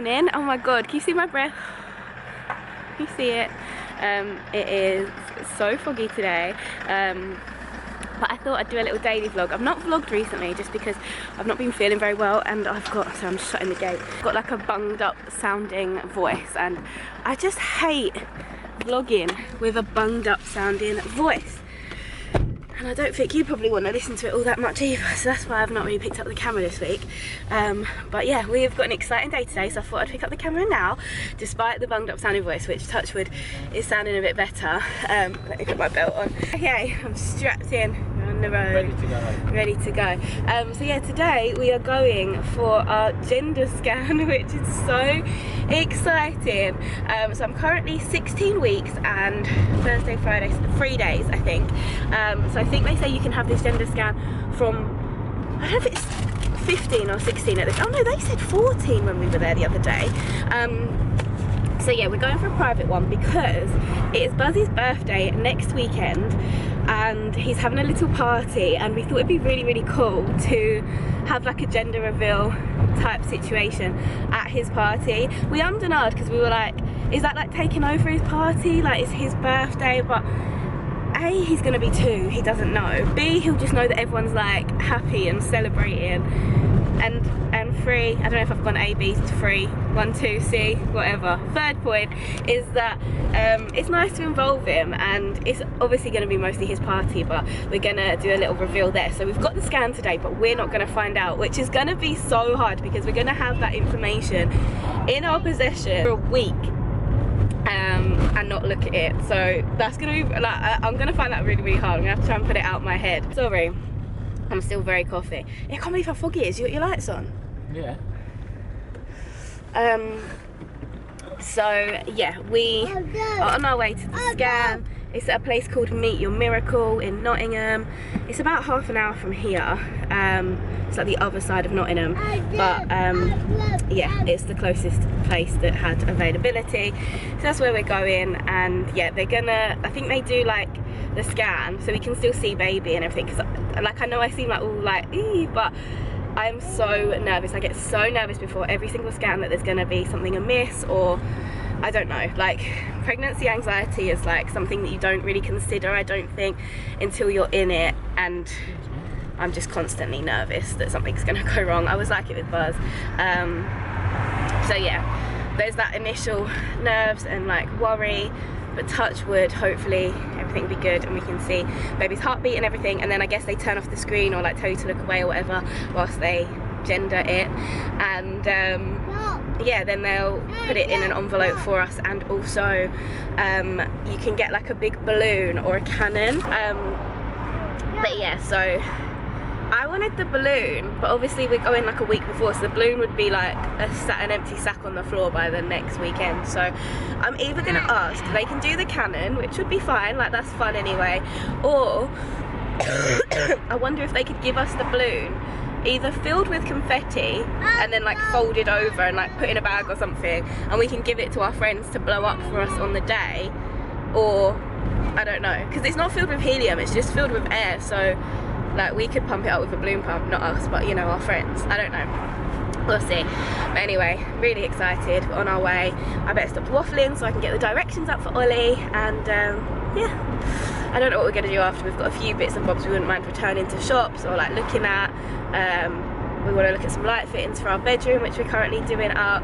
morning. Oh my god, can you see my breath? Can you see it? It is so foggy today. But I thought I'd do a little daily vlog. I've not vlogged recently just because I've not been feeling very well, and I've got, so I'm shutting the gate, got like a bunged up sounding voice, and I just hate vlogging with a bunged up sounding voice. And I don't think you probably want to listen to it all that much either, so that's why I've not really picked up the camera this week. But yeah, we've got an exciting day today, so I thought I'd pick up the camera now, despite the bunged up sounding voice, which, touch wood, is sounding a bit better. Let me put my belt on. Okay, I'm strapped in, we're on the road. Ready to go. Ready to go. So yeah, today we are going for our gender scan, which is so exciting. So I'm currently 16 weeks and Thursday, Friday, 3 days I think. So I think they say you can have this gender scan from, I don't know if it's 15 or 16 at this. Oh no, they said 14 when we were there the other day. So yeah, we're going for a private one because it's Buzzy's birthday next weekend and he's having a little party, and we thought it'd be really, really cool to have like a gender reveal type situation at his party. We ummed and ahed because we were like, is that like taking over his party? Like, it's his birthday, but A, he's gonna be 2, he doesn't know. B, he'll just know that everyone's like happy and celebrating. And 3, I don't know if I've gone A, B to 3, 1, 2, C, whatever. Third point is that it's nice to involve him, and it's obviously going to be mostly his party, but we're going to do a little reveal there. So we've got the scan today, but we're not going to find out, which is going to be so hard because we're going to have that information in our possession for a week. And not look at it. So that's going to be, like, I'm going to find that really, really hard. I'm going to have to try and put it out of my head. Sorry. I'm still very coffee. I can't believe how foggy it is. You got your lights on? Yeah. So yeah, we are on our way to the scan. It's at a place called Meet Your Miracle in Nottingham. It's about half an hour from here. It's like the other side of Nottingham, but yeah, it's the closest place that had availability. So that's where we're going, and yeah, they're gonna, I think they do like the scan so we can still see baby and everything, because like I know I seem like all like eee, but I'm so nervous. I get so nervous before every single scan that there's gonna be something amiss, or I don't know, like pregnancy anxiety is like something that you don't really consider, I don't think, until you're in it, and I'm just constantly nervous that something's gonna go wrong. I was like it with Buzz. So yeah, there's that initial nerves and like worry, but touch wood, hopefully everything will be good and we can see baby's heartbeat and everything, and then I guess they turn off the screen or like tell you to look away or whatever whilst they gender it, and yeah, then they'll put it in an envelope for us, and also you can get like a big balloon or a cannon, but yeah, so I wanted the balloon, but obviously we're going like a week before, so the balloon would be like an empty sack on the floor by the next weekend. So I'm either going to ask, they can do the cannon, which would be fine, like that's fun anyway, or I wonder if they could give us the balloon either filled with confetti and then like folded over and like put in a bag or something, and we can give it to our friends to blow up for us on the day, or I don't know, because it's not filled with helium, it's just filled with air, so like we could pump it up with a balloon pump, not us, but you know, our friends. I don't know, we'll see. But anyway, really excited, we're on our way. I better stop waffling so I can get the directions up for Ollie, and yeah, I don't know what we're going to do after. We've got a few bits and bobs we wouldn't mind returning to shops or like looking at. We want to look at some light fittings for our bedroom, which we're currently doing up.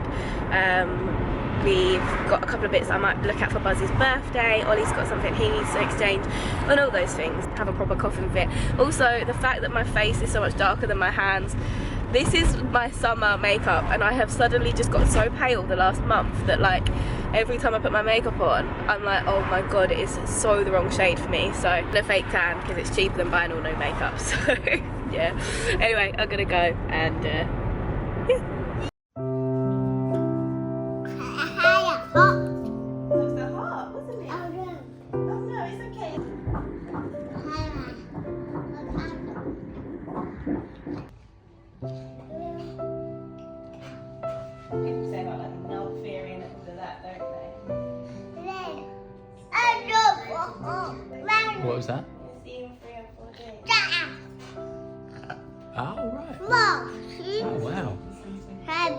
We've got a couple of bits I might look at for Buzzy's birthday. Ollie's got something he needs to exchange, and all those things. Have a proper coffin fit. Also, the fact that my face is so much darker than my hands. This is my summer makeup, and I have suddenly just got so pale the last month that like every time I put my makeup on, I'm like, oh my god, it is so the wrong shade for me. So I'm gonna fake tan because it's cheaper than buying all no makeup. So yeah. Anyway, I'm gonna go and yeah. People say about like no fearing and all of that, don't they? What was that? See in 3 or 4 days. Oh, right. Mom, Oh, wow. have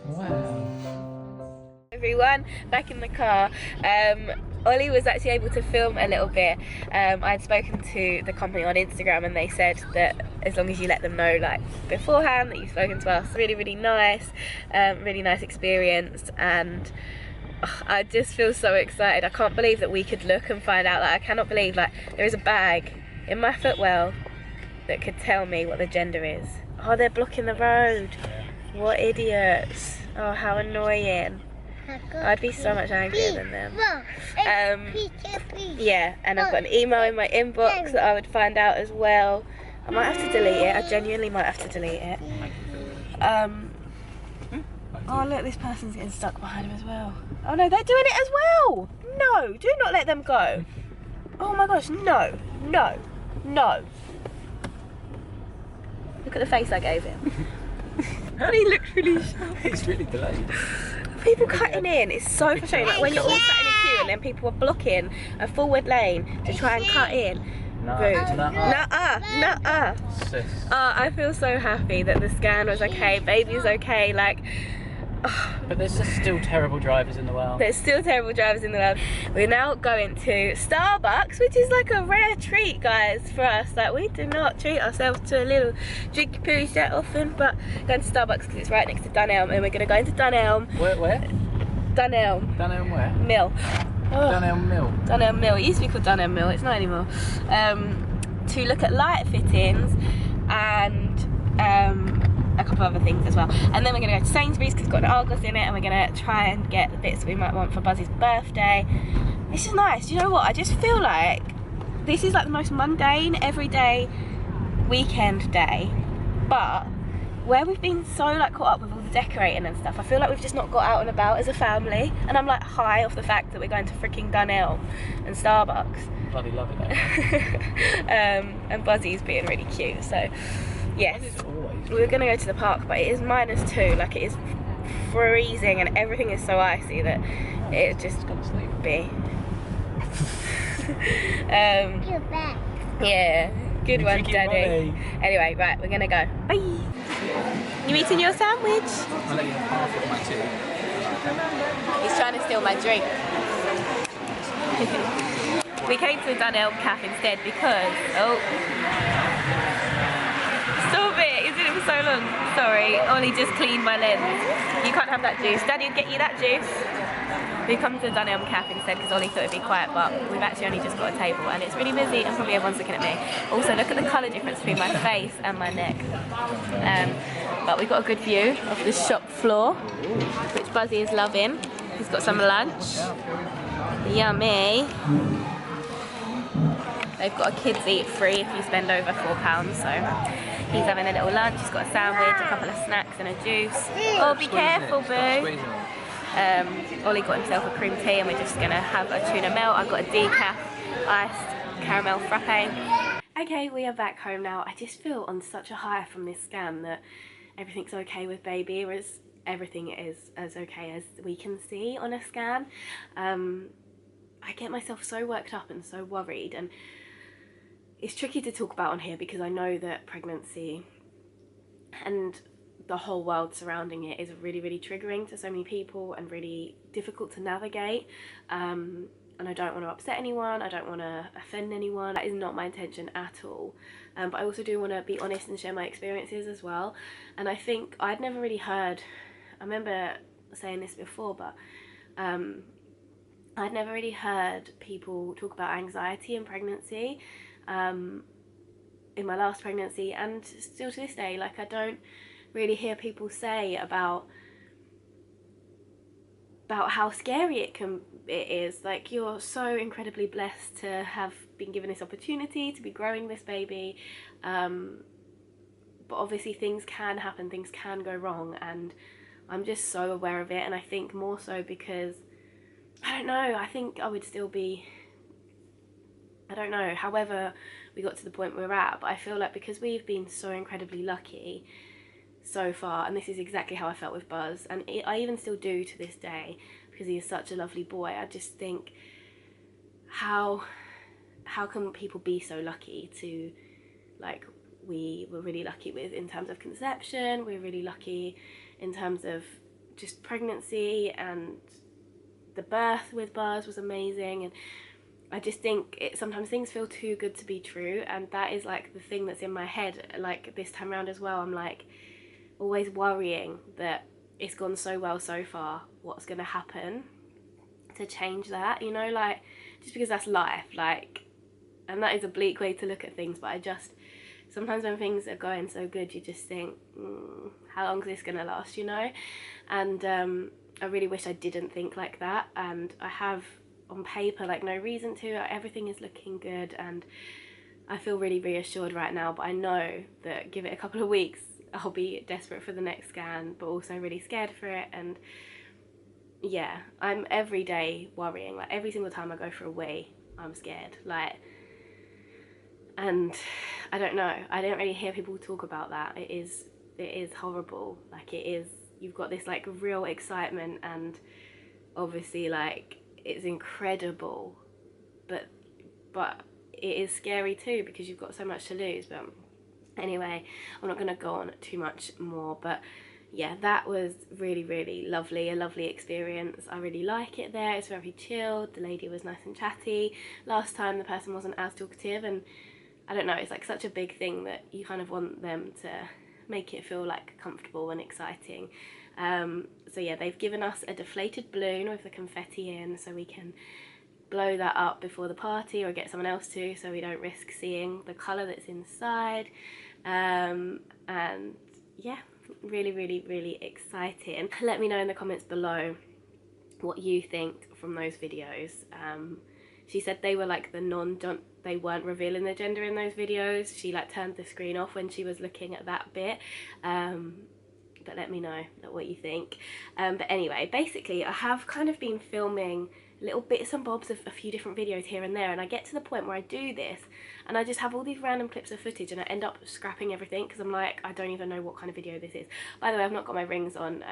Wow. Everyone, back in the car. Ollie was actually able to film a little bit. I'd spoken to the company on Instagram and they said that as long as you let them know like beforehand that you've spoken to us. Really nice, really nice experience, and I just feel so excited. I can't believe that we could look and find out. Like, I cannot believe like there is a bag in my footwell that could tell me what the gender is. Oh, they're blocking the road. What idiots. Oh, how annoying. I'd be so much angrier than them. Yeah, and I've got an email in my inbox that I would find out as well. I might have to delete it. I genuinely might have to delete it. Oh look, this person's getting stuck behind him as well. Oh no, they're doing it as well. No, do not let them go. Oh my gosh, no. Look at the face I gave him. And he looks really sharp. He's really delayed. People cutting in, it's so frustrating. Like when you're all sat in a queue and then people are blocking a forward lane to try and cut in. Rude. Nuh-uh. Sis. I feel so happy that the scan was okay, baby's okay, like... But there's just still terrible drivers in the world. There's still terrible drivers in the world. We're now going to Starbucks, which is like a rare treat, guys, for us. Like, we do not treat ourselves to a little drinky poos that often, but going to Starbucks because it's right next to Dunelm, and we're going to go into Dunelm. Where? Dunelm. Dunelm where? Mill. Oh. Dunelm Mill. Dunelm Mill. It used to be called Dunelm Mill, it's not anymore. To look at light fittings and a couple of other things as well, and then we're going to go to Sainsbury's because it's got an Argos in it, and we're going to try and get the bits we might want for Buzzy's birthday. It's just nice. Do you know what, I just feel like this is like the most mundane everyday weekend day, but where we've been so like caught up with all the decorating and stuff, I feel like we've just not got out and about as a family, and I'm like high off the fact that we're going to freaking Dunelm and Starbucks. Bloody love it though. And Buzzy's being really cute, so yes, we were going to go to the park, but it is -2, like it is freezing and everything is so icy that it just Gonna sleep. be. Yeah, good You one, freaking Daddy. money. Anyway, right, we're gonna go. Bye. You eating your sandwich? I'll let you have half of my tea. He's trying to steal my drink. We came to the Dunelm Cafe instead because, oh, stop it, he's in it for so long. Sorry, Ollie just cleaned my lens. You can't have that juice. Daddy will get you that juice. We've come to the Dunelm Cafe instead because Ollie thought it'd be quiet, but we've actually only just got a table and it's really busy and probably everyone's looking at me. Also, look at the colour difference between my face and my neck. But we've got a good view of the shop floor, which Buzzy is loving. He's got some lunch. Yummy. They've got a kids eat free if you spend over £4, so he's having a little lunch. He's got a sandwich, a couple of snacks and a juice. Oh, be careful, boo. Ollie got himself a cream tea and we're just gonna have a tuna melt. I've got a decaf iced caramel frappe. Okay, we are back home now. I just feel on such a high from this scan that everything's okay with baby, whereas everything is as okay as we can see on a scan. I get myself so worked up and so worried, and it's tricky to talk about on here because I know that pregnancy and the whole world surrounding it is really triggering to so many people and really difficult to navigate, and I don't want to upset anyone, I don't want to offend anyone. That is not my intention at all, but I also do want to be honest and share my experiences as well. And I think I'd never really heard, I remember saying this before, but I'd never really heard people talk about anxiety in pregnancy, in my last pregnancy, and still to this day. Like, I don't really hear people say about how scary it is. Like, you're so incredibly blessed to have been given this opportunity to be growing this baby, but obviously things can happen, things can go wrong, and I'm just so aware of it. And I think more so because, I don't know, I think I would still be, I don't know, however we got to the point we're at, but I feel like because we've been so incredibly lucky so far, and this is exactly how I felt with Buzz, and I even still do to this day because he is such a lovely boy. I just think, how can people be so lucky to, like, we were really lucky with in terms of conception, we're really lucky in terms of just pregnancy and the birth with bars was amazing. And I just think sometimes things feel too good to be true, and that is like the thing that's in my head like this time around as well. I'm like always worrying that it's gone so well so far, what's going to happen to change that, you know, like just because that's life, like, and that is a bleak way to look at things, but I just sometimes when things are going so good you just think, how long is this going to last, you know? And I really wish I didn't think like that, and I have on paper like no reason to. Everything is looking good and I feel really reassured right now, but I know that give it a couple of weeks I'll be desperate for the next scan, but also really scared for it. And yeah, I'm every day worrying, like every single time I go for a wee I'm scared, like, and I don't know, I don't really hear people talk about that. It is horrible, like it is, you've got this like real excitement and obviously like it's incredible, but it is scary too because you've got so much to lose. But anyway, I'm not going to go on too much more, but yeah, that was really, really lovely, a lovely experience. I really like it there. It's very chilled. The lady was nice and chatty. Last time the person wasn't as talkative, and I don't know, it's like such a big thing that you kind of want them to make it feel like comfortable and exciting. So yeah, they've given us a deflated balloon with the confetti in so we can blow that up before the party, or get someone else to, so we don't risk seeing the colour that's inside. And yeah, really, really, really exciting. Let me know in the comments below what you think from those videos. She said they were like they weren't revealing their gender in those videos. She like turned the screen off when she was looking at that bit. But let me know what you think. But anyway, basically I have kind of been filming little bits and bobs of a few different videos here and there, and I get to the point where I do this and I just have all these random clips of footage and I end up scrapping everything because I'm like, I don't even know what kind of video this is. By the way, I've not got my rings on.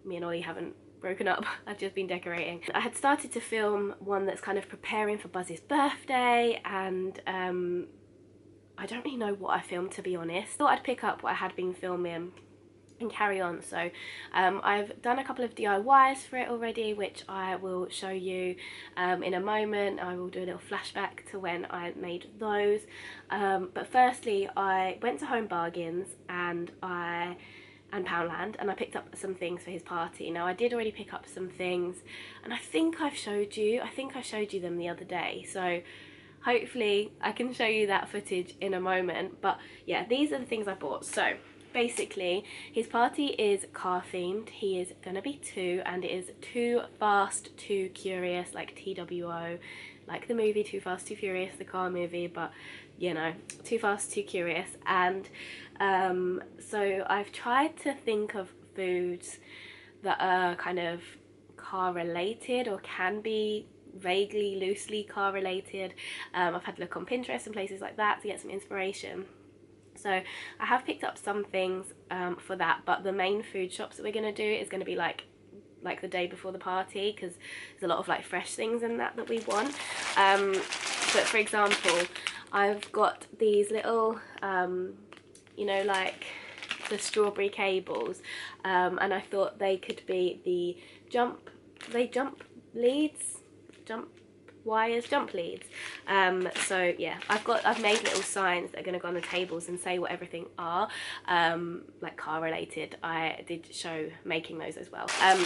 Me and Ollie haven't broken up. I've just been decorating. I had started to film one that's kind of preparing for Buzz's birthday, and I don't really know what I filmed, to be honest. Thought I'd pick up what I had been filming and carry on. So I've done a couple of DIYs for it already, which I will show you in a moment. I will do a little flashback to when I made those, but firstly I went to Home Bargains and Poundland, and I picked up some things for his party. Now I did already pick up some things, and I think I showed you them the other day, so hopefully I can show you that footage in a moment. But yeah, these are the things I bought. So basically his party is car themed. He is gonna be 2, and it is Too Fast Too Curious, like TWO, like the movie Too Fast Too Furious, the car movie, but you know, Too Fast Too Curious. And so I've tried to think of foods that are kind of car related, or can be vaguely, loosely car related. I've had to look on Pinterest and places like that to get some inspiration. So I have picked up some things for that, but the main food shops that we're going to do is going to be like the day before the party, because there's a lot of like fresh things in that we want. But for example, I've got these little you know, like the strawberry cables, and I thought they could be the jump leads. So yeah, I've made little signs that are going to go on the tables and say what everything are, like car related. I did show making those as well. And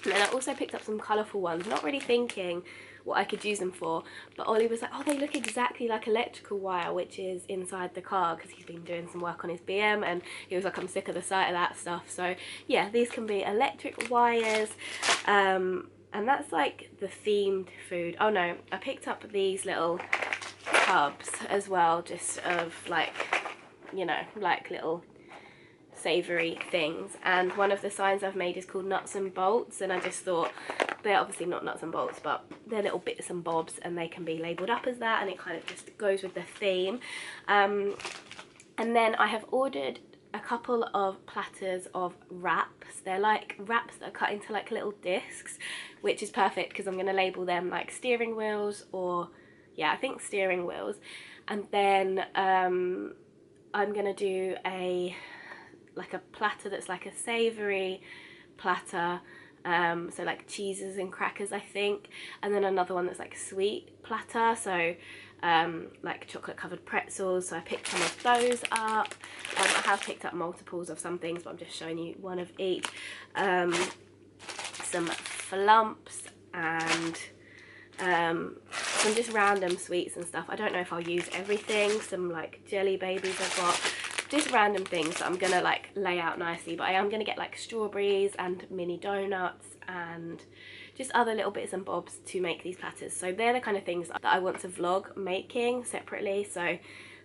then I also picked up some colourful ones, not really thinking what I could use them for, but Ollie was like, oh, they look exactly like electrical wire, which is inside the car, because he's been doing some work on his BM, and he was like, I'm sick of the sight of that stuff. So yeah, these can be electric wires, and that's like the themed food. Oh no, I picked up these little tubs as well, just of like, you know, like little savoury things. And one of the signs I've made is called nuts and bolts, and I just thought, they're obviously not nuts and bolts, but they're little bits and bobs, and they can be labelled up as that, and it kind of just goes with the theme. And then I have ordered a couple of platters of wraps. They're like wraps that are cut into like little discs, which is perfect because I'm going to label them like steering wheels, or yeah, I think steering wheels. And then I'm going to do a platter that's like a savoury platter, so like cheeses and crackers I think, and then another one that's like sweet platter, so like chocolate covered pretzels. So I picked some of those up. I have picked up multiples of some things, but I'm just showing you one of each. Some flumps and some just random sweets and stuff. I don't know if I'll use everything. Some like jelly babies I've got, just random things that I'm gonna like lay out nicely, but I am gonna get like strawberries and mini donuts and just other little bits and bobs to make these platters. So they're the kind of things that I want to vlog making separately, so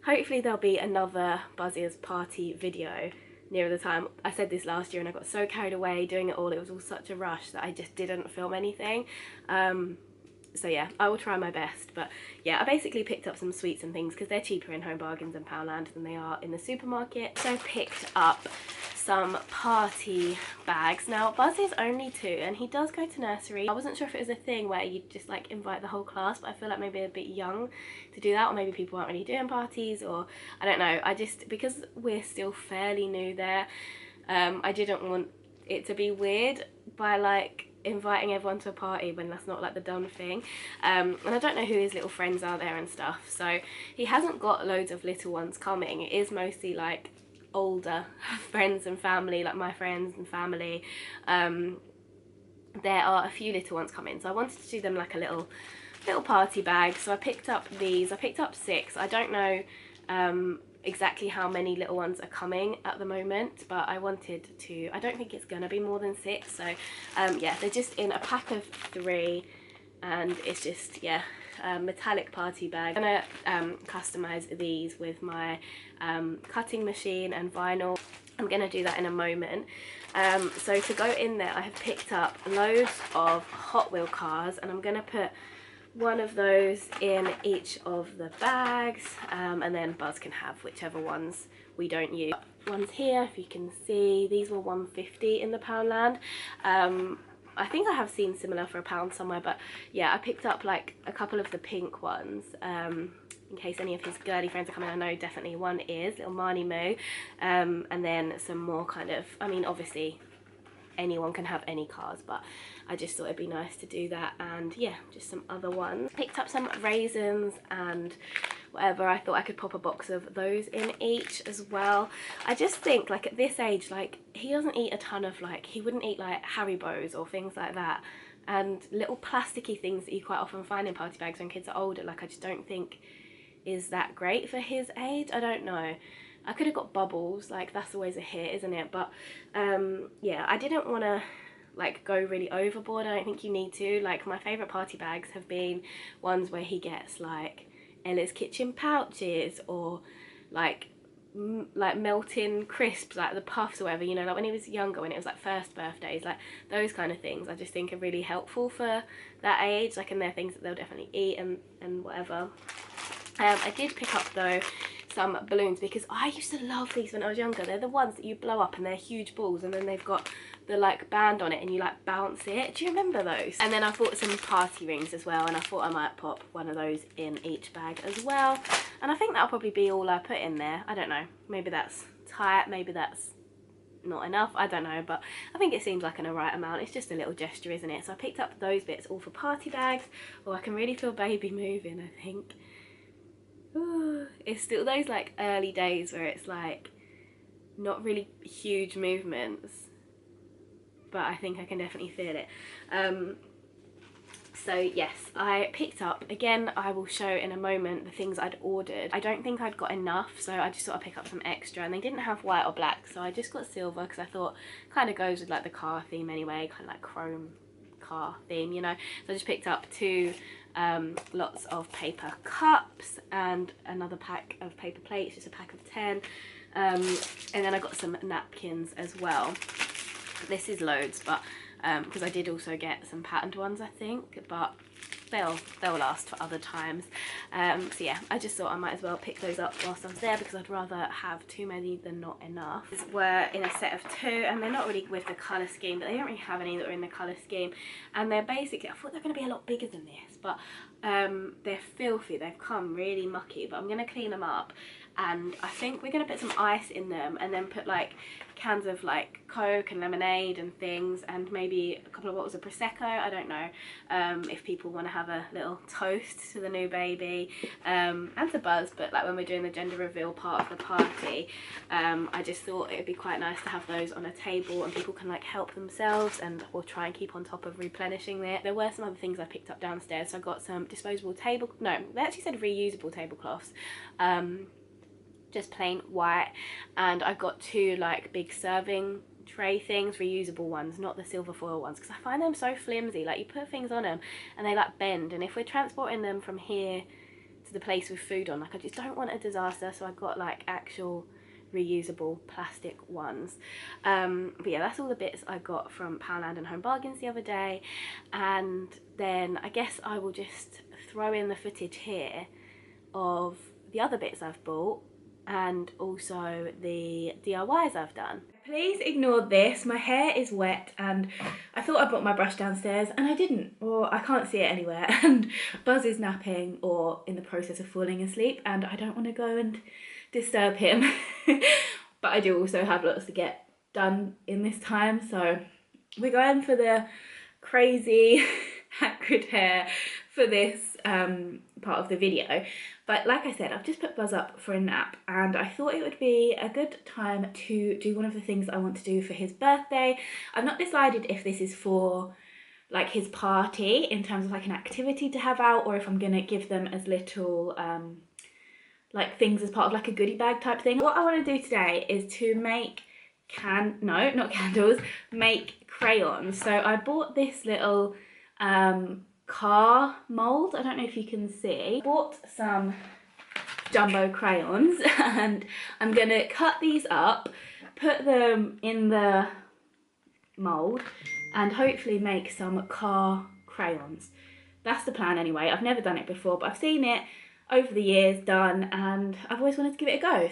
hopefully there'll be another Buzzers party video nearer the time. I said this last year and I got so carried away doing it all, it was all such a rush that I just didn't film anything. So yeah, I will try my best. But yeah, I basically picked up some sweets and things because they're cheaper in Home Bargains and Poundland than they are in the supermarket. So I picked up some party bags. Now Buzz is only 2 and he does go to nursery. I wasn't sure if it was a thing where you just like invite the whole class, but I feel like maybe a bit young to do that, or maybe people aren't really doing parties, or I don't know. I just, because we're still fairly new there, I didn't want it to be weird by like inviting everyone to a party when that's not like the done thing. And I don't know who his little friends are there and stuff, so he hasn't got loads of little ones coming. It is mostly like older friends and family, like my friends and family. There are a few little ones coming, so I wanted to do them like a little party bag. So I picked up these. I picked up 6. I don't know exactly how many little ones are coming at the moment, but I wanted to, I don't think it's gonna be more than 6. So yeah, they're just in a pack of 3 and it's just, yeah, metallic party bag. I'm gonna customize these with my cutting machine and vinyl. I'm gonna do that in a moment. So to go in there, I have picked up loads of Hot Wheel cars, and I'm gonna put one of those in each of the bags, and then Buzz can have whichever ones we don't use. Ones here, if you can see, these were $1.50 in the Poundland. I think I have seen similar for £1 somewhere, but yeah, I picked up like a couple of the pink ones, in case any of his girly friends are coming. I know definitely one is, little Marnie Moo, and then some more kind of, I mean obviously anyone can have any cars, but I just thought it'd be nice to do that. And yeah, just some other ones. Picked up some raisins and whatever. I thought I could pop a box of those in each as well. I just think like at this age, like he doesn't eat a ton of, like he wouldn't eat like Haribos or things like that, and little plasticky things that you quite often find in party bags when kids are older, like I just don't think is that great for his age. I don't know. I could have got bubbles, like that's always a hit, isn't it? But yeah, I didn't want to like go really overboard. I don't think you need to. Like my favourite party bags have been ones where he gets like Ella's Kitchen pouches, or like melting crisps, like the puffs or whatever, you know, like when he was younger, when it was like first birthdays, like those kind of things I just think are really helpful for that age, like, and they're things that they'll definitely eat and whatever. I did pick up though some balloons, because I used to love these when I was younger. They're the ones that you blow up and they're huge balls, and then they've got the like band on it and you like bounce it. Do you remember those? And then I bought some party rings as well, and I thought I might pop one of those in each bag as well. And I think that'll probably be all I put in there. I don't know, maybe that's tight, maybe that's not enough, I don't know, but I think it seems like an alright amount. It's just a little gesture, isn't it? So I picked up those bits all for party bags. Oh, I can really feel baby moving, I think. Ooh, it's still those like early days where it's like not really huge movements, but I think I can definitely feel it. So yes, I picked up, again I will show in a moment the things I'd ordered. I don't think I'd got enough, so I just thought I'd pick up some extra, and they didn't have white or black, so I just got silver because I thought kind of goes with like the car theme anyway, kind of like chrome car theme, you know. So I just picked up 2 lots of paper cups and another pack of paper plates, just a pack of 10, and then I got some napkins as well. This is loads, but because I did also get some patterned ones, I think, but they'll last for other times. So yeah, I just thought I might as well pick those up whilst I was there, because I'd rather have too many than not enough. These were in a set of 2, and they're not really with the colour scheme, but they don't really have any that are in the colour scheme, and they're basically, I thought they're going to be a lot bigger than this, but they're filthy. They've come really mucky, but I'm going to clean them up and I think we're gonna put some ice in them and then put like cans of like Coke and lemonade and things, and maybe a couple of bottles of Prosecco. I don't know if people want to have a little toast to the new baby, and to Buzz, but like when we're doing the gender reveal part of the party, I just thought it would be quite nice to have those on a table and people can like help themselves, and or try and keep on top of replenishing it. There were some other things I picked up downstairs, so I got some disposable they actually said reusable tablecloths, just plain white, and I got 2 like big serving tray things, reusable ones, not the silver foil ones, because I find them so flimsy. Like you put things on them and they like bend, and if we're transporting them from here to the place with food on, like I just don't want a disaster, so I got like actual reusable plastic ones. But yeah, that's all the bits I got from Poundland and Home Bargains the other day, and then I guess I will just throw in the footage here of the other bits I've bought and also the DIYs I've done. Please ignore this, my hair is wet and I thought I brought my brush downstairs and I didn't, or I can't see it anywhere, and Buzz is napping or in the process of falling asleep and I don't want to go and disturb him. But I do also have lots to get done in this time, so we're going for the crazy Hagrid hair for this part of the video. But like I said, I've just put Buzz up for a nap and I thought it would be a good time to do one of the things I want to do for his birthday. I've not decided if this is for like his party in terms of like an activity to have out, or if I'm gonna give them as little like things as part of like a goodie bag type thing. What I want to do today is to make make crayons. So I bought this little car mold, I don't know if you can see. Bought some jumbo crayons and I'm gonna cut these up, put them in the mold and hopefully make some car crayons. That's the plan anyway. I've never done it before, but I've seen it over the years done and I've always wanted to give it a go.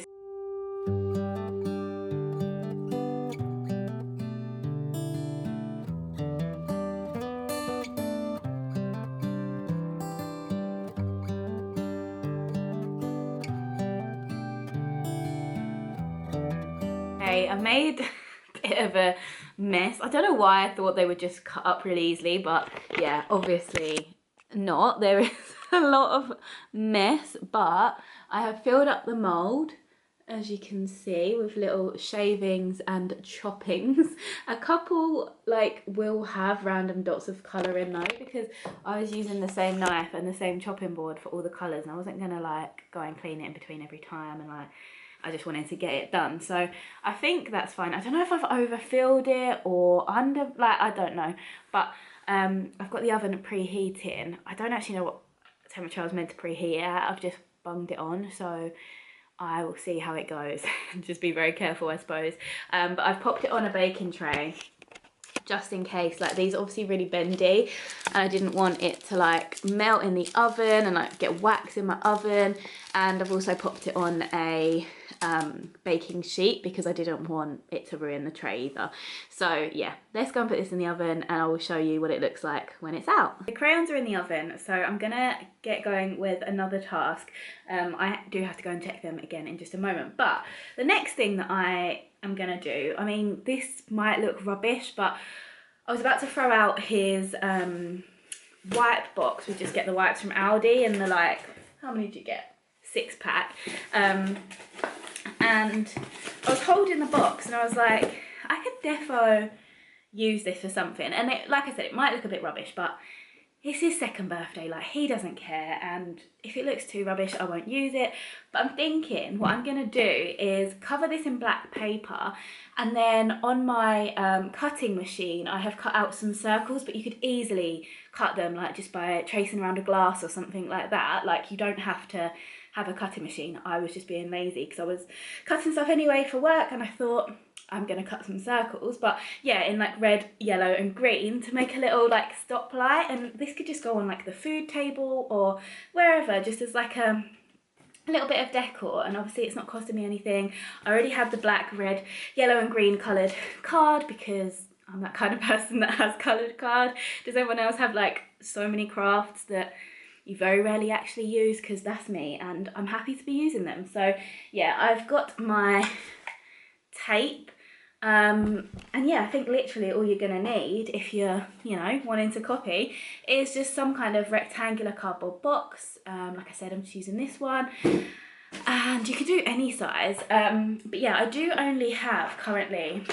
I made a bit of a mess. I don't know why I thought they would just cut up really easily, but yeah, obviously not. There is a lot of mess, but I have filled up the mold, as you can see, with little shavings and choppings. A couple like will have random dots of colour in though, because I was using the same knife and the same chopping board for all the colours and I wasn't gonna like go and clean it in between every time, and like I just wanted to get it done, so I think that's fine. I don't know if I've overfilled it or I don't know, but I've got the oven preheating. I don't actually know what temperature I was meant to preheat it at. I've just bunged it on, so I will see how it goes. Just be very careful, I suppose. But I've popped it on a baking tray just in case. Like, these are obviously really bendy and I didn't want it to like melt in the oven and like get wax in my oven, and I've also popped it on a baking sheet because I didn't want it to ruin the tray either. So yeah, let's go and put this in the oven and I will show you what it looks like when it's out. The crayons are in the oven, so I'm gonna get going with another task. I do have to go and check them again in just a moment, but the next thing that I am gonna do, I mean, this might look rubbish, but I was about to throw out his wipe box. We just get the wipes from Aldi and the like, how many did you get? 6-pack. And I was holding the box and I was like, I could defo use this for something. And it, like I said, it might look a bit rubbish, but it's his second birthday, like he doesn't care, and if it looks too rubbish I won't use it. But I'm thinking what I'm gonna do is cover this in black paper, and then on my cutting machine I have cut out some circles, but you could easily cut them like just by tracing around a glass or something like that. Like, you don't have to have a cutting machine. I was just being lazy because I was cutting stuff anyway for work and I thought I'm gonna cut some circles, but yeah, in like red, yellow and green to make a little like stoplight. And this could just go on like the food table or wherever, just as like a little bit of decor. And obviously it's not costing me anything. I already had the black, red, yellow and green coloured card because I'm that kind of person that has coloured card. Does everyone else have like so many crafts that you very rarely actually use, because that's me and I'm happy to be using them. So yeah, I've got my tape. And yeah, I think literally all you're gonna need if you're, you know, wanting to copy is just some kind of rectangular cardboard box. Like I said, I'm just using this one, and you can do any size. But yeah, I do only have currently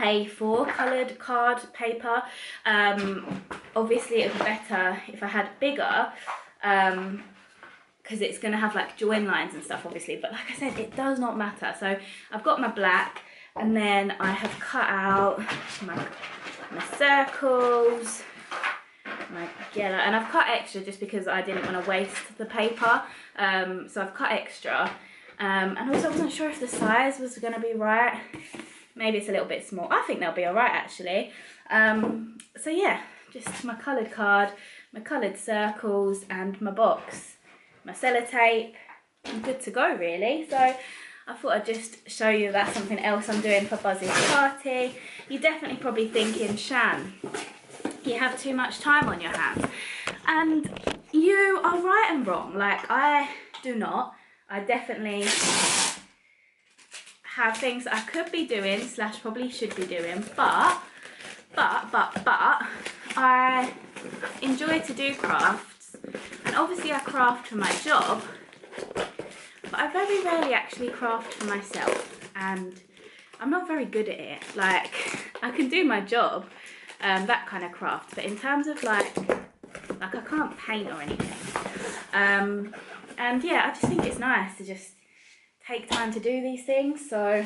A4 coloured card paper. Obviously it would be better if I had bigger, because it's gonna have like join lines and stuff obviously, but like I said, it does not matter. So I've got my black, and then I have cut out my circles, my yellow, and I've cut extra just because I didn't want to waste the paper. So I've cut extra, and also I wasn't sure if the size was going to be right. Maybe it's a little bit small. I think they'll be all right actually. So yeah, just my coloured card, my coloured circles, and my box, my sellotape. I'm good to go really. So I thought I'd just show you that's something else I'm doing for Buzzy's party. You're definitely probably thinking, Shan, you have too much time on your hands. And you are right and wrong. Like, I do not. I definitely have things that I could be doing / probably should be doing. But I enjoy to do crafts. And obviously I craft for my job. But I very rarely actually craft for myself, and I'm not very good at it. Like, I can do my job, that kind of craft, but in terms of like I can't paint or anything. And yeah, I just think it's nice to just take time to do these things. So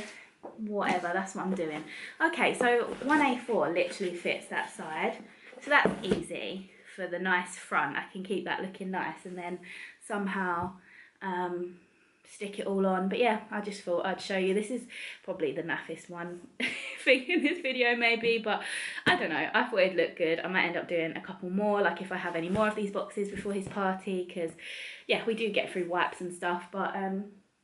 whatever, that's what I'm doing. Okay, so 1A4 literally fits that side, so that's easy for the nice front. I can keep that looking nice, and then somehow stick it all on. But yeah, I just thought I'd show you. This is probably the naffest one thing in this video maybe, but I don't know, I thought it'd look good. I might end up doing a couple more, like if I have any more of these boxes before his party, because yeah, we do get through wipes and stuff. But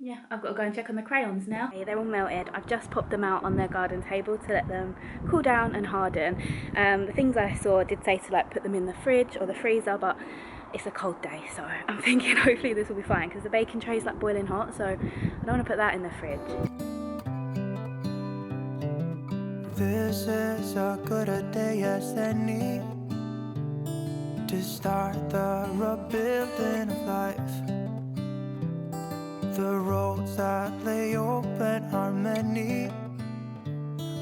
yeah, I've got to go and check on the crayons now. They're all melted. I've just popped them out on their garden table to let them cool down and harden. The things I saw did say to like put them in the fridge or the freezer, but it's a cold day, so I'm thinking hopefully this will be fine, because the baking tray is like boiling hot, so I don't want to put that in the fridge. This is as good a day as any to start the rebuilding of life. The roads that lay open are many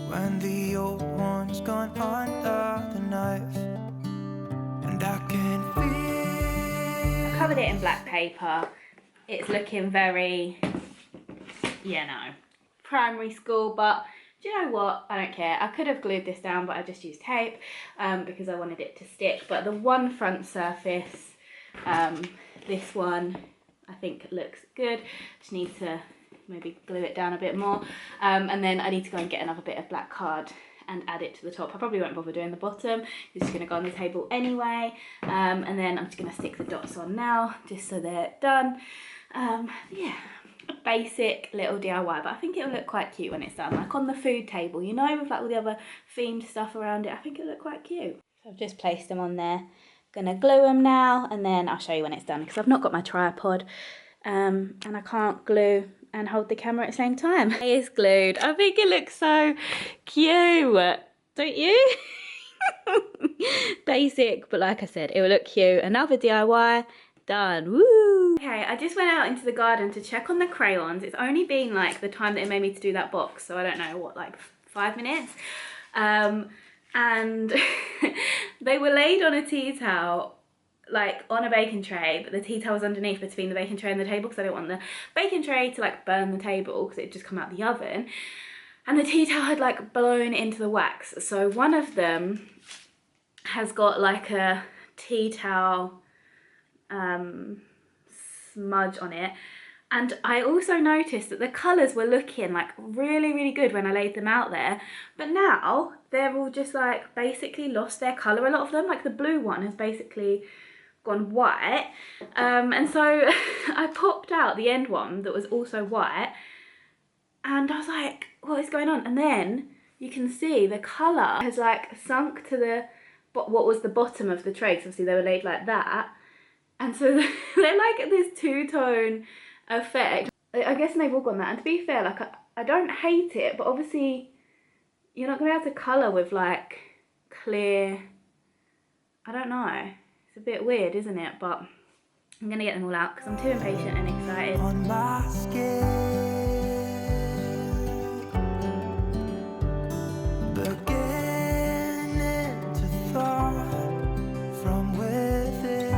when the old one's gone under the knife, and I can feel. Covered it in black paper. It's looking very, you know, primary school, but do you know what? I don't care. I could have glued this down, but I just used tape because I wanted it to stick. But the one front surface, this one, I think looks good. Just need to maybe glue it down a bit more. And then I need to go and get another bit of black card and add it to the top. I probably won't bother doing the bottom. It's just gonna go on the table anyway. And then I'm just gonna stick the dots on now, just so they're done. Yeah, a basic little DIY, but I think it'll look quite cute when it's done, like on the food table, you know, with like all the other themed stuff around it. I think it'll look quite cute. So I've just placed them on there. Gonna glue them now, and then I'll show you when it's done, because I've not got my tripod, and I can't glue and hold the camera at the same time. It is glued. I think it looks so cute, don't you? Basic, but like I said, it will look cute. Another DIY done. Woo! Okay, I just went out into the garden to check on the crayons. It's only been like the time that it made me to do that box, so I don't know what, like 5 minutes. And they were laid on a tea towel, like on a baking tray, but the tea towel was underneath between the baking tray and the table, because I don't want the baking tray to like burn the table, because it just come out the oven. And the tea towel had like blown into the wax, so one of them has got like a tea towel smudge on it. And I also noticed that the colours were looking like really good when I laid them out there, but now they're all just like basically lost their colour, a lot of them. Like the blue one has basically gone white, and so I popped out the end one that was also white, and I was like, what is going on? And then you can see the colour has like sunk to the what was the bottom of the tray, because obviously they were laid like that, And so they're like this two-tone effect. I guess they've all gone that. And to be fair, like I don't hate it, but obviously you're not gonna be able to colour with like clear, I don't know. It's a bit weird, isn't it? But I'm gonna get them all out because I'm too impatient and excited. On my skin, beginning to thaw from within.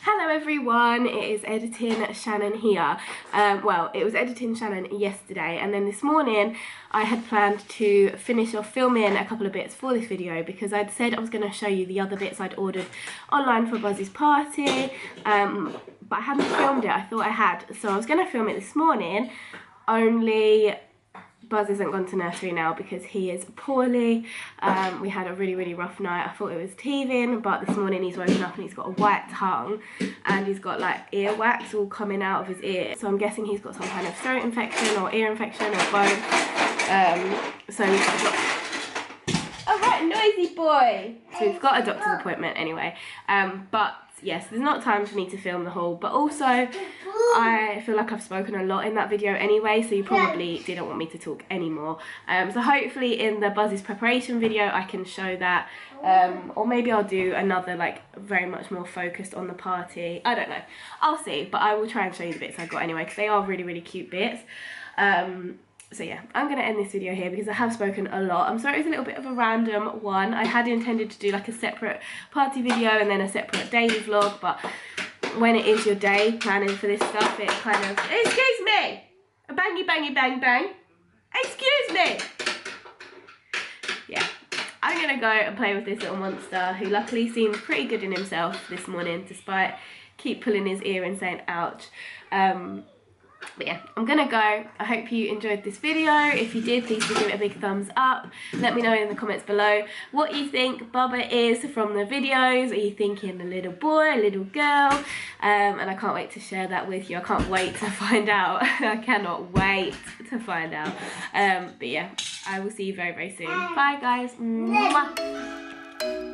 Hello everyone, it is editing Shannan here. Well, it was editing Shannan yesterday, and then this morning I had planned to finish off filming a couple of bits for this video because I'd said I was going to show you the other bits I'd ordered online for Buzzy's party, but I hadn't filmed it. I thought I had, so I was going to film it this morning, only Buzz hasn't gone to nursery now because he is poorly. We had a really rough night. I thought it was teething, but this morning he's woken up and he's got a white tongue and he's got like ear wax all coming out of his ear. So I'm guessing he's got some kind of throat infection or ear infection or both. So we've got a right noisy boy. So we've got a doctor's appointment anyway. But yes, there's not time for me to film the haul, but also I feel like I've spoken a lot in that video anyway, so you probably didn't want me to talk anymore. So hopefully in the Buzzy's preparation video I can show that, or maybe I'll do another like very much more focused on the party. I don't know, I'll see, but I will try and show you the bits I got anyway because they are really cute bits. So yeah, I'm going to end this video here because I have spoken a lot. I'm sorry it was a little bit of a random one. I had intended to do like a separate party video and then a separate daily vlog, but when it is your day planning for this stuff, it kind of, excuse me, a bangy bang bang, excuse me. Yeah, I'm going to go and play with this little monster who luckily seemed pretty good in himself this morning despite keep pulling his ear and saying ouch. But yeah, I'm gonna go. I hope you enjoyed this video. If you did, please do give it a big thumbs up. Let me know in the comments below what you think Bubba is from the videos. Are you thinking a little boy, a little girl? And I can't wait to share that with you. I can't wait to find out. I cannot wait to find out. But yeah, I will see you very soon. Bye guys. Mwah.